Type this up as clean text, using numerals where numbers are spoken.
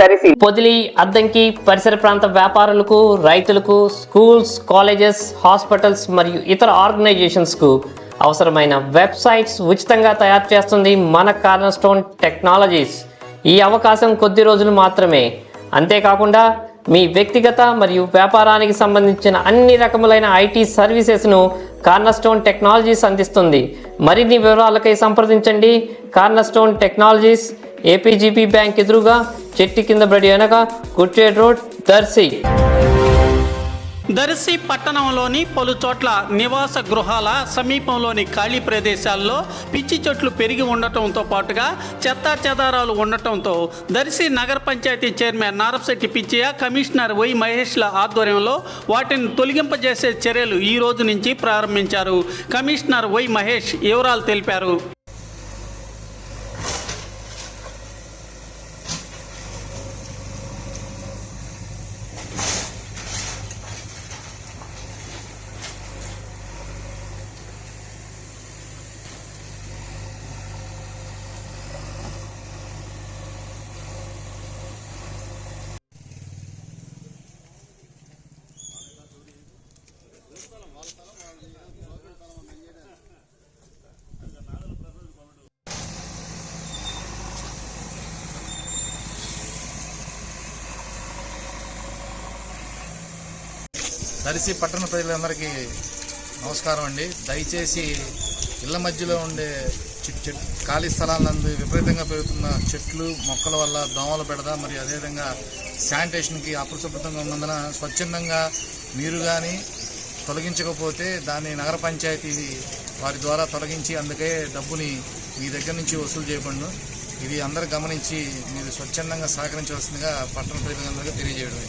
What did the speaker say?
దరిసి. పొదిలి, అద్దంకి పరిసర ప్రాంత వ్యాపారులకు, రైతులకు, స్కూల్స్, కాలేజెస్, హాస్పిటల్స్ మరియు ఇతర ఆర్గనైజేషన్స్కు అవసరమైన వెబ్సైట్స్ ఉచితంగా తయారు చేస్తుంది మన కార్నర్ స్టోన్ టెక్నాలజీస్. ఈ అవకాశం కొద్ది రోజులు మాత్రమే. అంతేకాకుండా మీ వ్యక్తిగత మరియు వ్యాపారానికి సంబంధించిన అన్ని రకములైన ఐటీ సర్వీసెస్ను కార్నర్ స్టోన్ టెక్నాలజీస్ అందిస్తుంది. మరిన్ని వివరాలకై సంప్రదించండి. Corner stone technologies, APGP bank ఎదురుగా, చెట్టి కింద బడి వెనక, కుర్చేడ్ రోడ్, దర్శి. దర్శి పట్టణంలోని పలు చోట్ల నివాస గృహాల సమీపంలోని ఖాళీ ప్రదేశాల్లో పిచ్చి చెట్లు పెరిగి ఉండటంతో పాటుగా చెత్తా చెదారాలు ఉండటంతో దర్శి నగర పంచాయతీ chairman Narapasetti Pichaiah, commissioner Y మహేష్ల ఆధ్వర్యంలో వాటిని తొలగింపజేసే చర్యలు ఈ రోజు నుంచి ప్రారంభించారు. కమిషనర్ వై మహేష్ వివరాలు తెలిపారు. దర్శి పట్టణ ప్రజలందరికీ నమస్కారం అండి. దయచేసి ఇళ్ల మధ్యలో ఉండే ఖాళీ స్థలాలందు విపరీతంగా పెరుగుతున్న చెట్లు, మొక్కల వల్ల దోమల బెడద మరియు అదేవిధంగా శానిటేషన్కి అపరిశుభ్రంగా ఉన్నందున స్వచ్ఛందంగా మీరు కానీ తొలగించకపోతే దాన్ని నగర పంచాయతీ వారి ద్వారా తొలగించి అందుకే డబ్బుని మీ దగ్గర నుంచి వసూలు చేయబడును. ఇది అందరూ గమనించి మీరు స్వచ్ఛందంగా సహకరించవలసిందిగా పట్టణ ప్రజలందరికీ తెలియజేయడం.